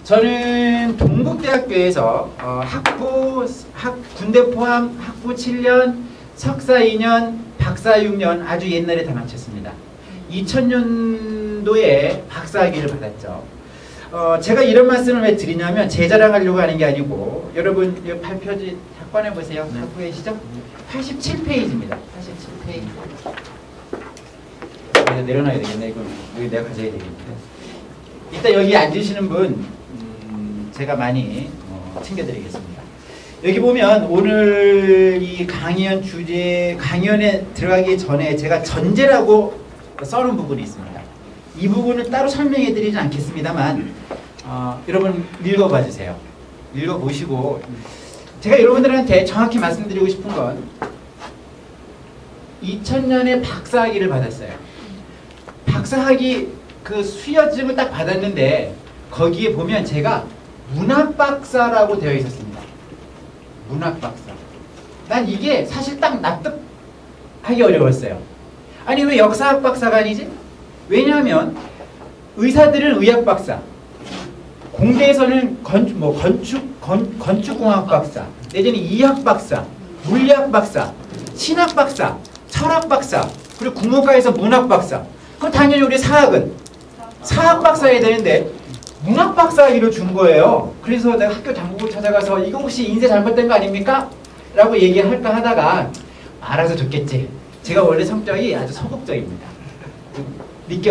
저는 동국대학교에서 군대 포함 학부 7년, 석사 2년, 박사 6년 아주 옛날에 다 마쳤습니다. 2000년도에 박사학위를 받았죠. 제가 이런 말씀을 왜 드리냐면 제 자랑하려고 하는 게 아니고 여러분 이 발표지 다 꺼내보세요. 갖고 계시죠? 87페이지입니다. 87페이지. 내려놔야 되겠네. 이거 여기 내가 가져야 되겠는데. 일단 여기 앉으시는 분 제가 많이 챙겨드리겠습니다. 여기 보면 오늘 이 강연 주제, 강연에 들어가기 전에 제가 전제라고 써놓은 부분이 있습니다. 이 부분을 따로 설명해 드리진 않겠습니다만 여러분 읽어봐 주세요. 읽어보시고 제가 여러분들한테 정확히 말씀드리고 싶은 건 2000년에 박사학위를 받았어요. 박사학위 그 수여증을 딱 받았는데 거기에 보면 제가 문학박사라고 되어 있었습니다. 문학박사. 난 이게 사실 딱 납득하기 어려웠어요. 아니 왜 역사학 박사가 아니지? 왜냐하면 의사들은 의학박사, 공대에서는 건축공학 박사, 내지는 이학 박사, 물리학 박사, 신학 박사, 철학 박사, 그리고 국문과에서 문학 박사. 그럼 당연히 우리 사학은 사학 박사여야 되는데 문학 박사학위를 준 거예요. 그래서 내가 학교 당국을 찾아가서 이거 혹시 인쇄 잘못된 거 아닙니까? 라고 얘기할까 하다가 알아서 줬겠지. 제가 원래 성격이 아주 소극적입니다. 믿기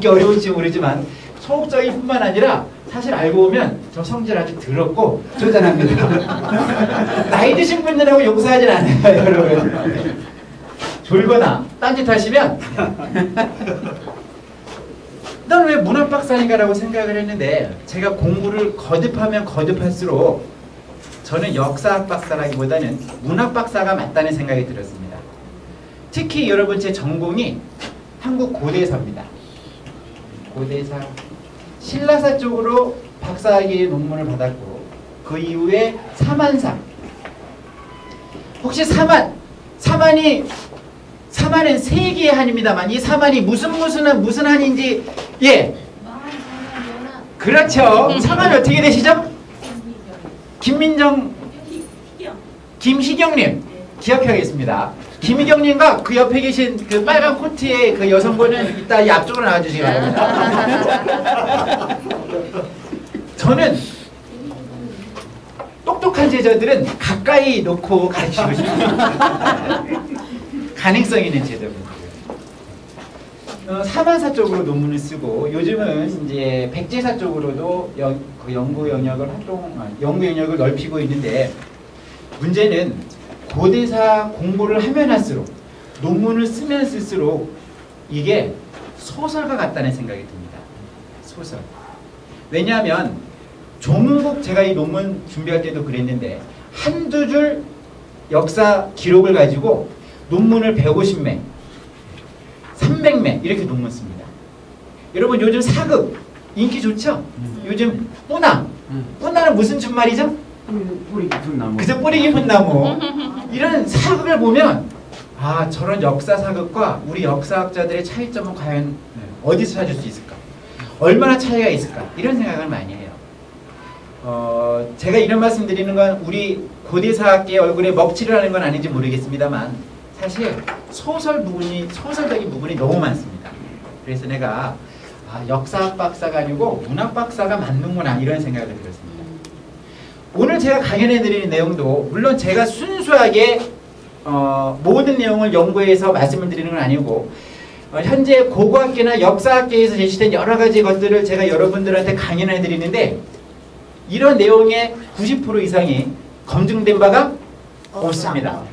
어려운지 모르지만 소극적일 뿐만 아니라 사실 알고 보면 저 성질 아주 더럽고 쪼잔합니다. 나이 드신 분들하고 용서하진 않아요, 여러분. 졸거나 딴짓 하시면 난 왜 문학박사인가 라고 생각을 했는데 제가 공부를 거듭하면 거듭할수록 저는 역사학 박사라기보다는 문학박사가 맞다는 생각이 들었습니다. 특히 여러분 제 전공이 한국 고대사입니다. 고대사, 신라사 쪽으로 박사학위 논문을 받았고 그 이후에 사만사. 혹시 사만은 세 개의 한입니다만 이 사만이 무슨 한인지 예. 그렇죠. 사만이 어떻게 되시죠? 김희경님 기억하겠습니다. 김희경님과 그 옆에 계신 그 빨간 코트의 그 여성분은 이따 이 앞쪽으로 나와주시기 바랍니다. 저는 똑똑한 제자들은 가까이 놓고 가르치고 싶습니다. 가능성 있는 제자분들. 사만사 쪽으로 논문을 쓰고 요즘은 이제 백제사 쪽으로도 그 연구 영역을 넓히고 있는데 문제는 고대사 공부를 하면 할수록 논문을 쓰면 쓸수록 이게 소설가 같다는 생각이 듭니다. 소설. 왜냐하면 조문국 제가 이 논문 준비할 때도 그랬는데 한두 줄 역사 기록을 가지고 논문을 150매, 300매 이렇게 논문 씁니다. 여러분 요즘 사극 인기 좋죠? 요즘 뿌나. 뿌나는 무슨 준말이죠? 뿌리 깊은 나무. 그저 뿌리 깊은 나무. 이런 사극을 보면 아 저런 역사 사극과 우리 역사학자들의 차이점은 과연 어디서 찾을 수 있을까? 얼마나 차이가 있을까? 이런 생각을 많이 해요. 제가 이런 말씀 드리는 건 우리 고대사학계의 얼굴에 먹칠을 하는 건 아닌지 모르겠습니다만 사실 소설적인 부분이 너무 많습니다. 그래서 내가 역사학 박사가 아니고 문학 박사가 맞는구나 이런 생각을 들었습니다. 오늘 제가 강연해 드리는 내용도 물론 제가 순수하게 모든 내용을 연구해서 말씀을 드리는 건 아니고 현재 고고학계나 역사학계에서 제시된 여러 가지 것들을 제가 여러분들한테 강연해 드리는데 이런 내용의 90% 이상이 검증된 바가 없습니다.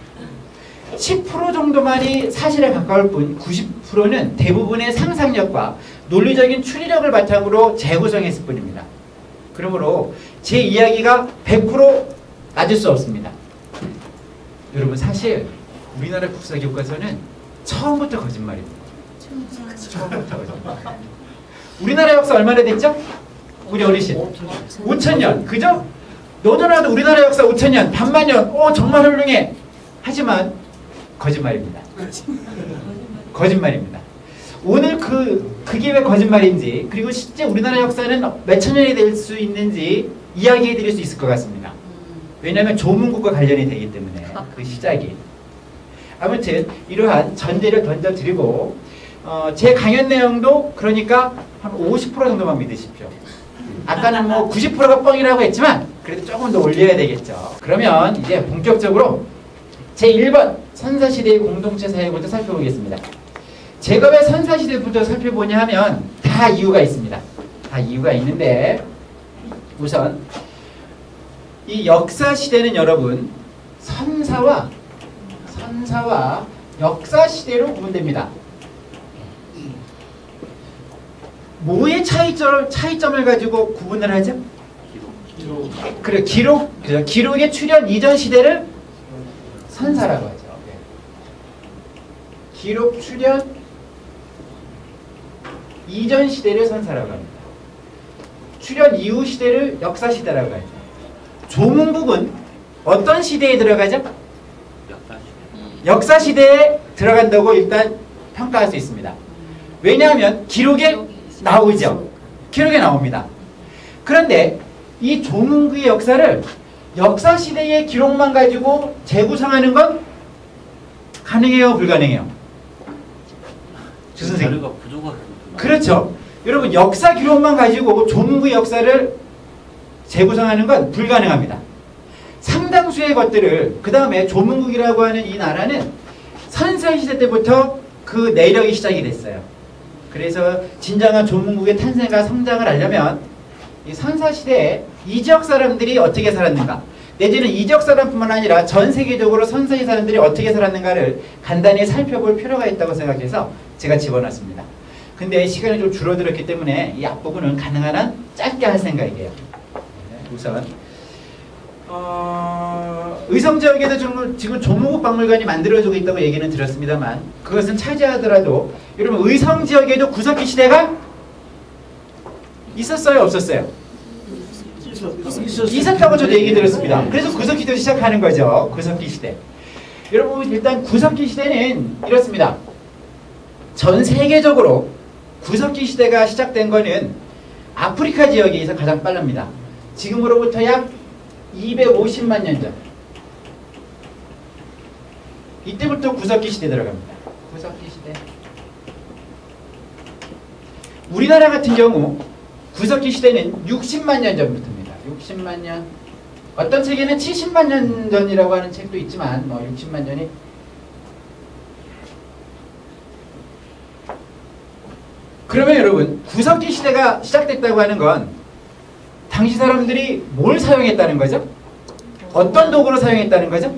10% 정도만이 사실에 가까울 뿐 90%는 대부분의 상상력과 논리적인 추리력을 바탕으로 재구성했을 뿐입니다. 그러므로 제 이야기가 100% 맞을 수 없습니다. 여러분 사실 우리나라 국사교과서는 처음부터 거짓말입니다. 처음부터 거짓말. 우리나라 역사 얼마나 됐죠? 우리 어르신 5,000년 그죠? 너도나도 우리나라 역사 5,000년 반만년 정말 훌륭해. 하지만 거짓말입니다. 거짓말입니다. 오늘 그 그게 왜 거짓말인지, 그리고 실제 우리나라 역사는 몇천 년이 될 수 있는지 이야기해 드릴 수 있을 것 같습니다. 왜냐하면 조문국과 관련이 되기 때문에 그 시작이. 아무튼 이러한 전제를 던져드리고 제 강연 내용도 그러니까 한 50% 정도만 믿으십시오. 아까는 뭐 90%가 뻥이라고 했지만 그래도 조금 더 올려야 되겠죠. 그러면 이제 본격적으로 제1번 선사시대의 공동체 사회부터 살펴보겠습니다. 제가 왜 선사시대부터 살펴보냐 하면 다 이유가 있습니다. 다 이유가 있는데 우선 이 역사시대는 여러분 선사와 역사시대로 구분됩니다. 뭐의 차이점을 가지고 구분을 하죠? 그래, 기록의 출현 이전 시대를 선사라고 하죠. 기록 출현 이전 시대를 선사라고 합니다. 출현 이후 시대를 역사시대라고 하죠. 조문국은 어떤 시대에 들어가죠? 역사시대에 들어간다고 일단 평가할 수 있습니다. 왜냐하면 기록에 나오죠. 기록에 나옵니다. 그런데 이 조문국의 역사를 역사시대의 기록만 가지고 재구성하는 건 가능해요? 불가능해요? 주 선생님. 그렇죠. 여러분 역사 기록만 가지고 조문국의 역사를 재구성하는 건 불가능합니다. 상당수의 것들을 그 다음에 조문국이라고 하는 이 나라는 선사시대 때부터 그 내력이 시작이 됐어요. 그래서 진정한 조문국의 탄생과 성장을 하려면 이 선사시대에 이 지역 사람들이 어떻게 살았는가, 내지는 이 지역 사람뿐만 아니라 전 세계적으로 선사의 사람들이 어떻게 살았는가를 간단히 살펴볼 필요가 있다고 생각해서 제가 집어넣었습니다. 근데 시간이 좀 줄어들었기 때문에 이 앞부분은 가능한 한 짧게 할 생각이에요. 우선 의성지역에도 지금 조문국 박물관이 만들어지고 있다고 얘기는 들었습니다만 그것은 차지하더라도 여러분 의성지역에도 구석기 시대가 있었어요? 없었어요? 있었다고 저도 얘기 들었습니다. 그래서 구석기도 시작하는 거죠. 구석기 시대. 여러분 일단 구석기 시대는 이렇습니다. 전 세계적으로 구석기 시대가 시작된 거는 아프리카 지역에서 가장 빠릅니다. 지금으로부터 약 250만 년 전. 이때부터 구석기 시대 들어갑니다. 구석기 시대. 우리나라 같은 경우 구석기 시대는 60만 년 전부터입니다. 60만 년. 어떤 책에는 70만 년 전이라고 하는 책도 있지만 60만 년이 그러면 여러분 구석기 시대가 시작됐다고 하는 건 당시 사람들이 뭘 사용했다는 거죠? 어떤 도구를 사용했다는 거죠?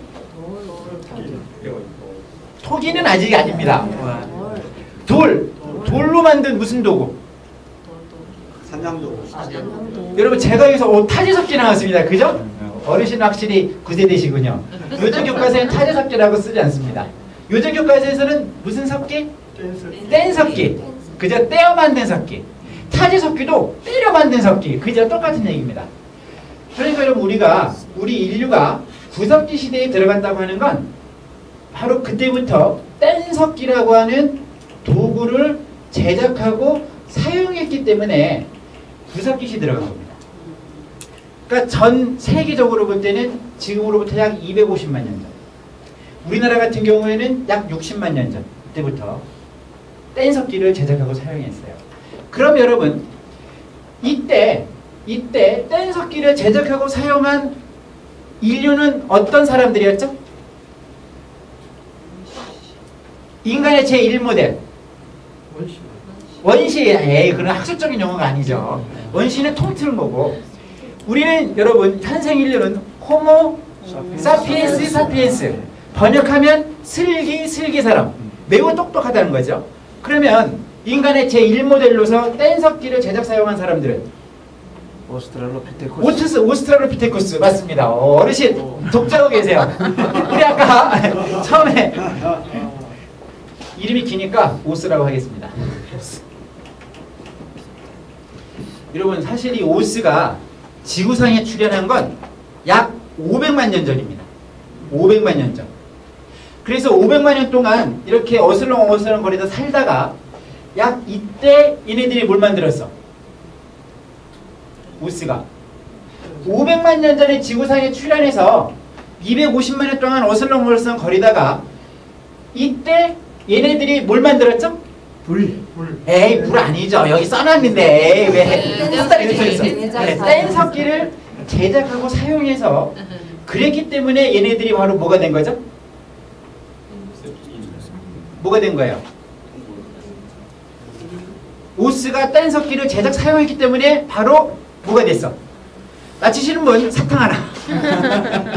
토기는 아직 아닙니다. 돌로 만든 무슨 도구? 산장도구. 여러분 제가 여기서 타지석기 나왔습니다. 그죠? 어르신 확실히 구세대시군요. 요즘 교과서에는 타지석기라고 쓰지 않습니다. 요즘 교과서에서는 무슨 석기? 뗀석기. 그저 떼어 만든 석기. 타지석기도 때려 만든 석기. 그저 똑같은 얘기입니다. 그러니까 여러분 우리 인류가 구석기 시대에 들어간다고 하는 건 바로 그때부터 뗀석기라고 하는 도구를 제작하고 사용했기 때문에 구석기 시대에 들어간 겁니다. 그러니까 전 세계적으로 볼 때는 지금으로부터 약 250만 년 전. 우리나라 같은 경우에는 약 60만 년 전. 그때부터 뗀석기를 제작하고 사용했어요. 그럼 여러분 이때 뗀석기를 제작하고 사용한 인류는 어떤 사람들이었죠? 인간의 제1모델 원시. 그런 학술적인 용어가 아니죠. 원시는 통틀은 거고 우리는 여러분 현생 인류는 호모 사피엔스 번역하면 슬기 사람. 매우 똑똑하다는 거죠. 그러면 인간의 제1모델로서 뗀석기를 제작 사용한 사람들은 오스트랄로피테쿠스 맞습니다. 어르신 독자고 계세요. 우리 아까 처음에 이름이 기니까 오스라고 하겠습니다. 여러분 사실 이 오스가 지구상에 출현한 건 약 500만 년 전입니다. 500만 년 전. 그래서 500만 년 동안 이렇게 어슬렁어슬렁 거리다 살다가 약 이때 얘네들이 뭘 만들었어? 우스가 500만 년 전에 지구상에 출현해서 250만 년 동안 어슬렁어슬렁 거리다가 이때 얘네들이 뭘 만들었죠? 불. 에이 물 아니죠. 여기 써놨는데 에이 왜 헛다리 써있어. 뗀석기를 제작하고 사용해서 그랬기 때문에 얘네들이 바로 뭐가 된 거죠? 뭐가 된 거예요? 우스가 뗀석기를 제작 사용했기 때문에 바로 뭐가 됐어? 맞히시는 분 사탕 하나.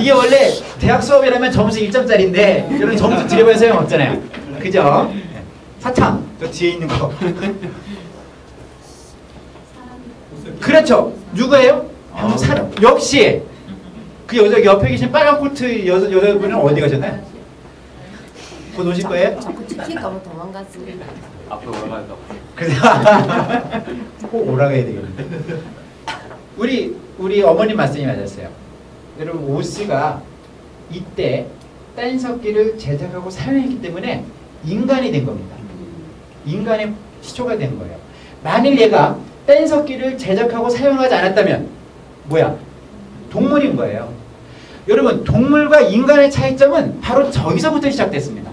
이게 원래 대학 수업이라면 점수 1점짜리인데 여러분 점수 드려볼 소용 없잖아요. 그죠? 사탕 저 뒤에 있는 거. 그렇죠. 누구예요? 사람. 역시 그 여자 옆에 계신 빨간 코트 여자분은 어디 가셨나요? 곧 오실 거예요? 자꾸 지킬까 봐 도망갔습니다. 앞으로 올라갈까 봐. 그래서 꼭 오라고 해야 되겠는데. 우리 어머님 말씀이 맞았어요. 여러분 오스가 이때 뗀석기를 제작하고 사용했기 때문에 인간이 된 겁니다. 인간의 시초가 된 거예요. 만일 얘가 뗀석기를 제작하고 사용하지 않았다면 뭐야? 동물인 거예요. 여러분 동물과 인간의 차이점은 바로 저기서부터 시작됐습니다.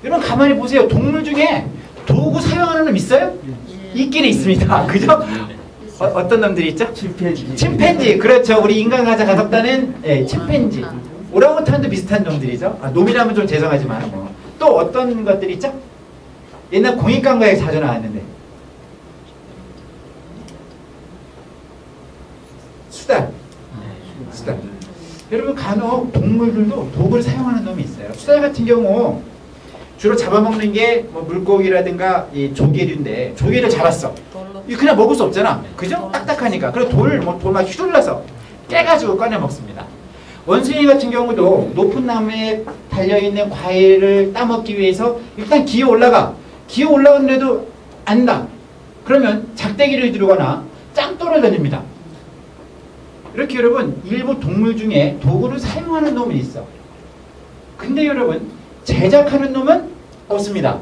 여러분 가만히 보세요. 동물 중에 도구 사용하는 놈 있어요? 있기는 있습니다. 그죠? 어떤 놈들이 있죠? 침팬지. 그렇죠. 우리 인간과자 가깝다는 침팬지. 오랑우탄도 비슷한 놈들이죠. 놈이라면 좀 죄송하지만 뭐. 또 어떤 것들이 있죠? 옛날 공익광고에 자주 나왔는데 수달. 여러분 간혹 동물들도 도구를 사용하는 놈이 있어요. 수달 같은 경우 주로 잡아먹는 게 뭐 물고기라든가 이 조개류인데 조개를 잡았어. 이거 그냥 먹을 수 없잖아. 그죠? 딱딱하니까. 그래서 돌 막 휘둘러서 깨가지고 꺼내 먹습니다. 원숭이 같은 경우도 높은 나무에 달려있는 과일을 따먹기 위해서 일단 기어 올라가. 기어 올라갔는데도 안다. 그러면 작대기를 들거나 짱돌을 던집니다. 이렇게 여러분 일부 동물 중에 도구를 사용하는 놈이 있어. 근데 여러분 제작하는 놈은 없습니다.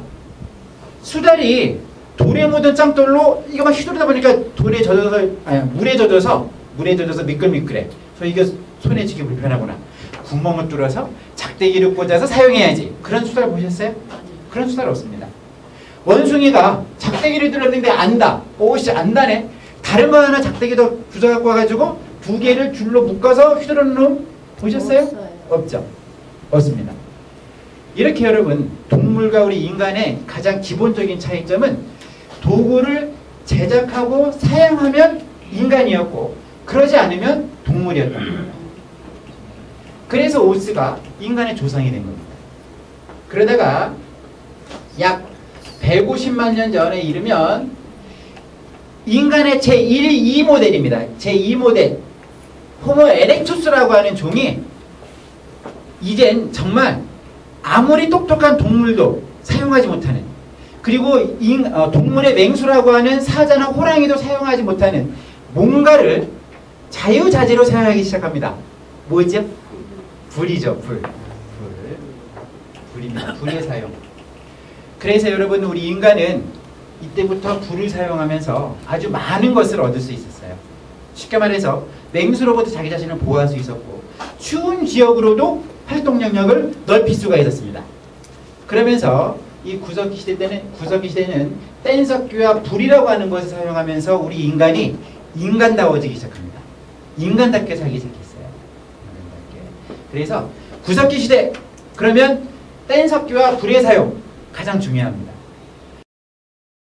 수달이 돌에 묻은 짱돌로 이거 막 휘두르다 보니까 물에 젖어서 미끌미끌해. 그래서 이게 손에 쥐기 불편하구나. 구멍을 뚫어서 작대기를 꽂아서 사용해야지. 그런 수달 보셨어요? 그런 수달 없습니다. 원숭이가 작대기를 들었는데 안다. 오씨 안다네. 다른 거 하나 작대기 더 부숴갖고 와가지고 두 개를 줄로 묶어서 휘두르는 놈 보셨어요? 없죠. 없습니다. 이렇게 여러분 동물과 우리 인간의 가장 기본적인 차이점은 도구를 제작하고 사용하면 인간이었고 그러지 않으면 동물이었던 거예요. 그래서 오스가 인간의 조상이 된 겁니다. 그러다가 약 150만 년 전에 이르면 인간의 제2 모델입니다. 제2 모델 호모 에렉투스라고 하는 종이 이젠 정말 아무리 똑똑한 동물도 사용하지 못하는, 그리고 동물의 맹수라고 하는 사자나 호랑이도 사용하지 못하는 뭔가를 자유자재로 사용하기 시작합니다. 뭐죠? 불이죠. 불입니다. 불의 사용. 그래서 여러분 우리 인간은 이때부터 불을 사용하면서 아주 많은 것을 얻을 수 있었어요. 쉽게 말해서 맹수로부터 자기 자신을 보호할 수 있었고 추운 지역으로도 활동 영역을 넓힐 수가 있었습니다. 그러면서 이 구석기 시대는 뗀석기와 불이라고 하는 것을 사용하면서 우리 인간이 인간다워지기 시작합니다. 인간답게 살기 시작했어요. 그래서 구석기 시대 그러면 뗀석기와 불의 사용 가장 중요합니다.